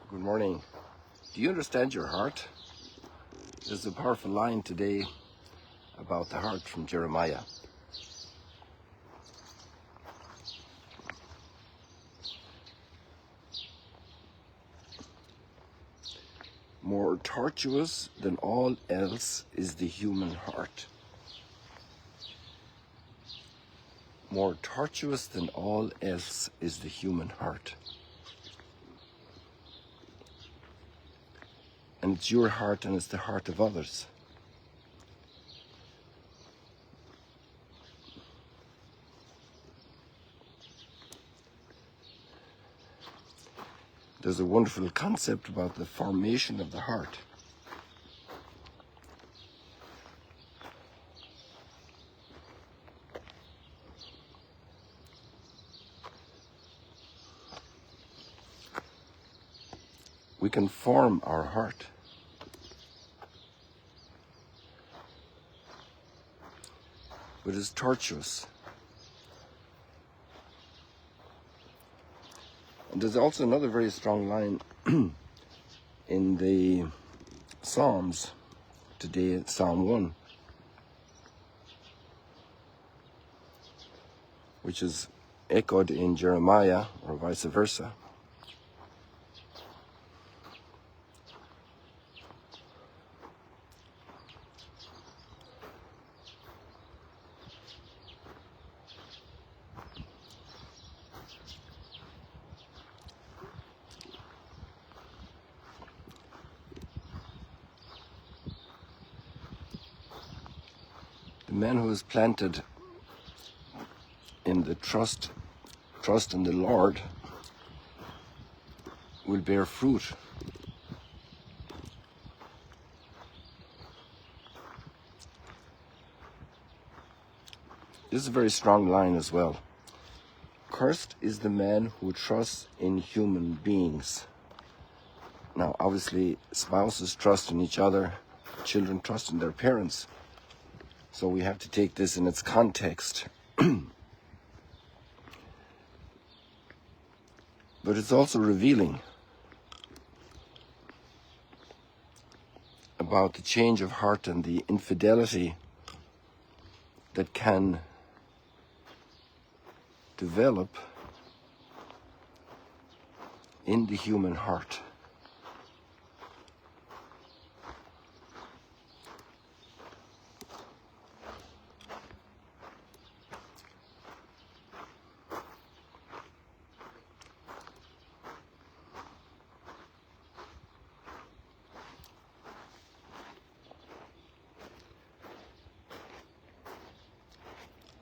Good morning. Do you understand your heart? There's a powerful line today about the heart from Jeremiah. More tortuous than all else is the human heart. More tortuous than all else is the human heart. And it's your heart and it's the heart of others. There's a wonderful concept about the formation of the heart. We can form our heart. But it's tortuous. And there's also another very strong line in the Psalms today, Psalm 1, which is echoed in Jeremiah, or vice versa. The man who is planted in the trust in the Lord will bear fruit. This is a very strong line as well. Cursed is the man who trusts in human beings. Now, obviously, spouses trust in each other, children trust in their parents. So we have to take this in its context. But it's also revealing about the change of heart and the infidelity that can develop in the human heart.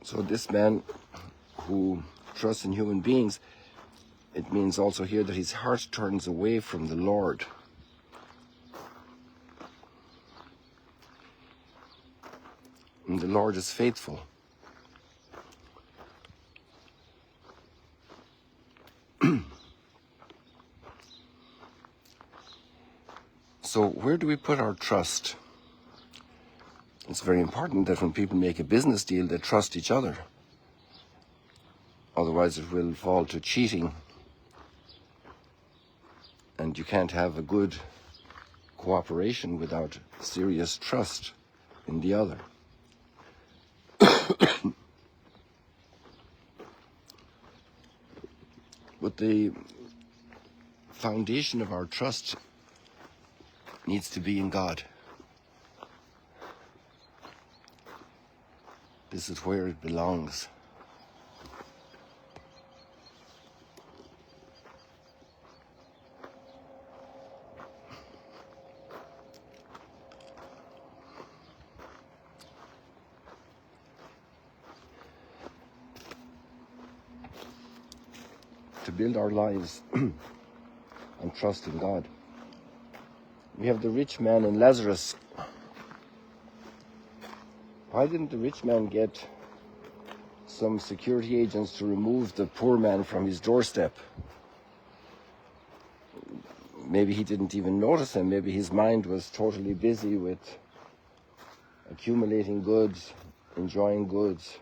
So this man who trusts in human beings, it means also here that his heart turns away from the Lord. And the Lord is faithful. So where do we put our trust? It's very important that when people make a business deal, they trust each other. Otherwise it will fall to cheating. And you can't have a good cooperation without serious trust in the other. But the foundation of our trust needs to be in God. This is where it belongs. To build our lives on trust in God. We have the rich man and Lazarus. Why didn't the rich man get some security agents to remove the poor man from his doorstep? Maybe he didn't even notice him. Maybe his mind was totally busy with accumulating goods, enjoying goods,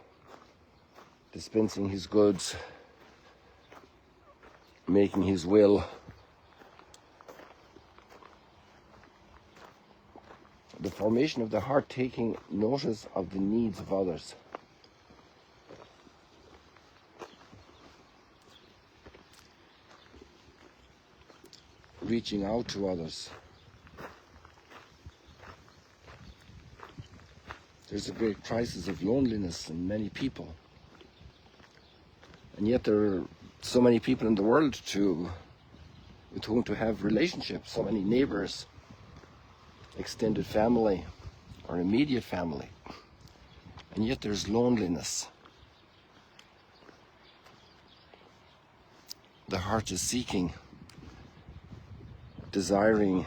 dispensing his goods, making his will. formation of the heart, taking notice of the needs of others. Reaching out to others. There's a great crisis of loneliness in many people. And yet there are so many people in the world with whom to have relationships, so many neighbors, extended family or immediate family. And yet there's loneliness. The heart is seeking, desiring.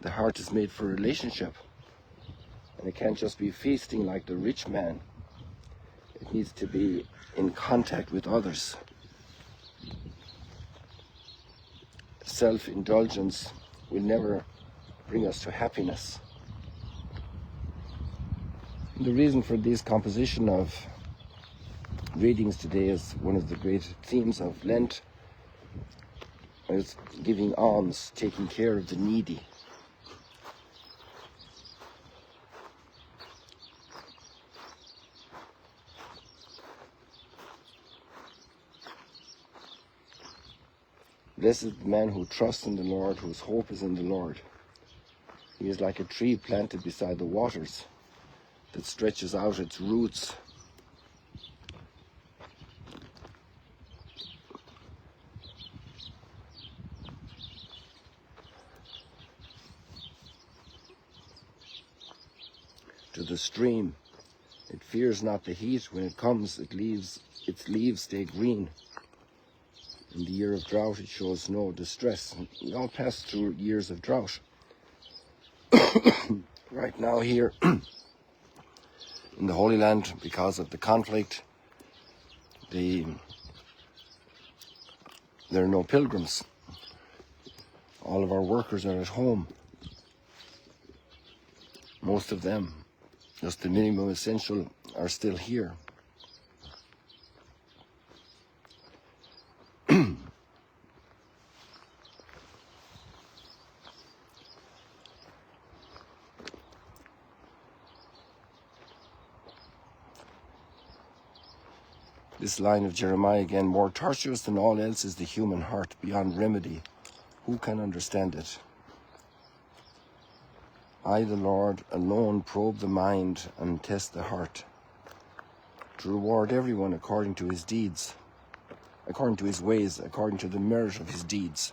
The heart is made for relationship. And it can't just be feasting like the rich man. It needs to be in contact with others. Self-indulgence will never bring us to happiness. The reason for this composition of readings today is one of the great themes of Lent. It's giving alms, taking care of the needy. Blessed is the man who trusts in the Lord, whose hope is in the Lord. He is like a tree planted beside the waters that stretches out its roots to the stream. It fears not the heat. When it comes, its leaves stay green. In the year of drought, it shows no distress. We all pass through years of drought. Right now here in the Holy Land, because of the conflict, there are no pilgrims. All of our workers are at home. Most of them, just the minimum essential, are still here. This line of Jeremiah again, more tortuous than all else is the human heart, beyond remedy. Who can understand it? I, the Lord, alone probe the mind and test the heart, to reward everyone according to his deeds, according to his ways, according to the merit of his deeds.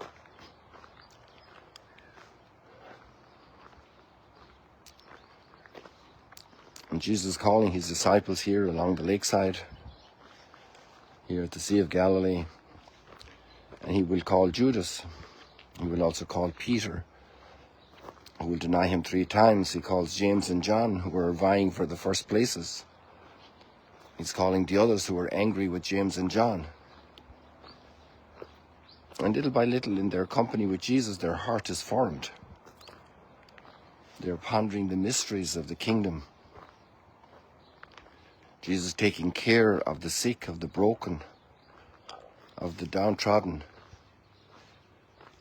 And Jesus calling his disciples here along the lakeside, here at the Sea of Galilee, and he will call Judas. He will also call Peter, who will deny him 3 times. He calls James and John, who were vying for the first places. He's calling the others who were angry with James and John. And little by little, in their company with Jesus, their heart is formed. They're pondering the mysteries of the kingdom. Jesus taking care of the sick, of the broken, of the downtrodden,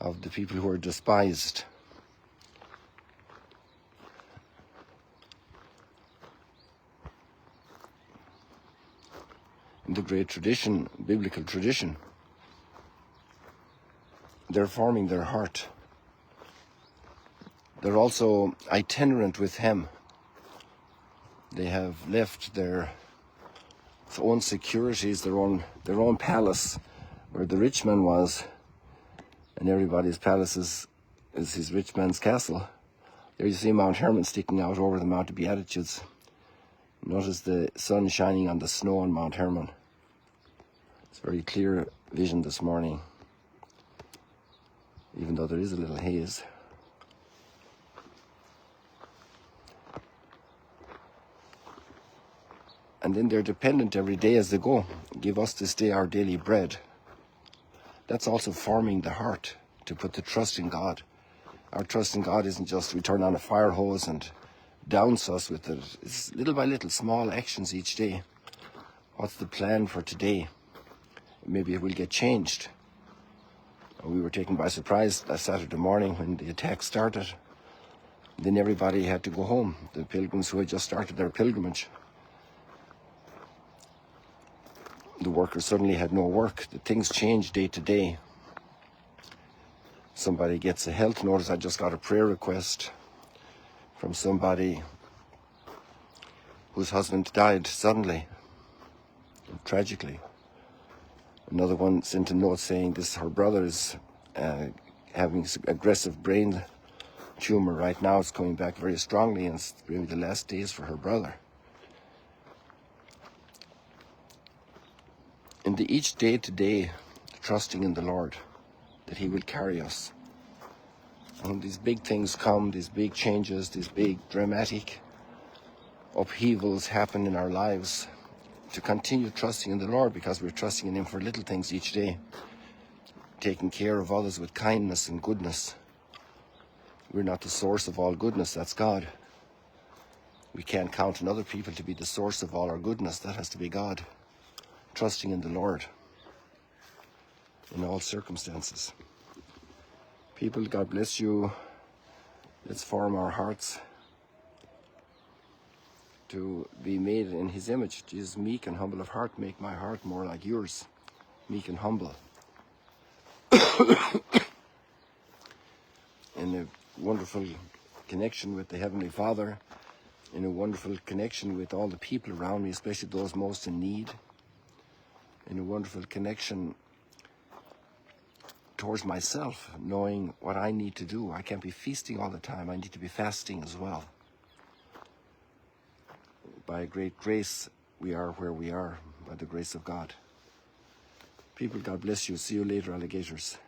of the people who are despised. In the great tradition, biblical tradition, they're forming their heart. They're also itinerant with him. They have left their own securities, their own palace, where the rich man was, and everybody's palace is his rich man's castle. There you see Mount Hermon sticking out over the Mount of Beatitudes. Notice the sun shining on the snow on Mount Hermon. It's a very clear vision this morning, even though there is a little haze. And then they're dependent every day as they go. Give us this day our daily bread. That's also forming the heart, to put the trust in God. Our trust in God isn't just we turn on a fire hose and douse us with it. It's little by little, small actions each day. What's the plan for today? Maybe it will get changed. We were taken by surprise last Saturday morning when the attack started. Then everybody had to go home, the pilgrims who had just started their pilgrimage. The workers suddenly had no work. The things changed day to day. Somebody gets a health notice. I just got a prayer request from somebody whose husband died suddenly, tragically. Another one sent a note saying her brother is having aggressive brain tumor right now. It's coming back very strongly, and it's really the last days for her brother. And each day to day, trusting in the Lord that He will carry us. And when these big things come, these big changes, these big dramatic upheavals happen in our lives, to continue trusting in the Lord, because we're trusting in Him for little things each day, taking care of others with kindness and goodness. We're not the source of all goodness, that's God. We can't count on other people to be the source of all our goodness, that has to be God. Trusting in the Lord in all circumstances. People, God bless you. Let's form our hearts to be made in His image. Jesus, meek and humble of heart, make my heart more like yours. Meek and humble. In a wonderful connection with the Heavenly Father, in a wonderful connection with all the people around me, especially those most in need, in a wonderful connection towards myself, knowing what I need to do. I can't be feasting all the time. I need to be fasting as well. By great grace, we are where we are, by the grace of God. People, God bless you. See you later, alligators.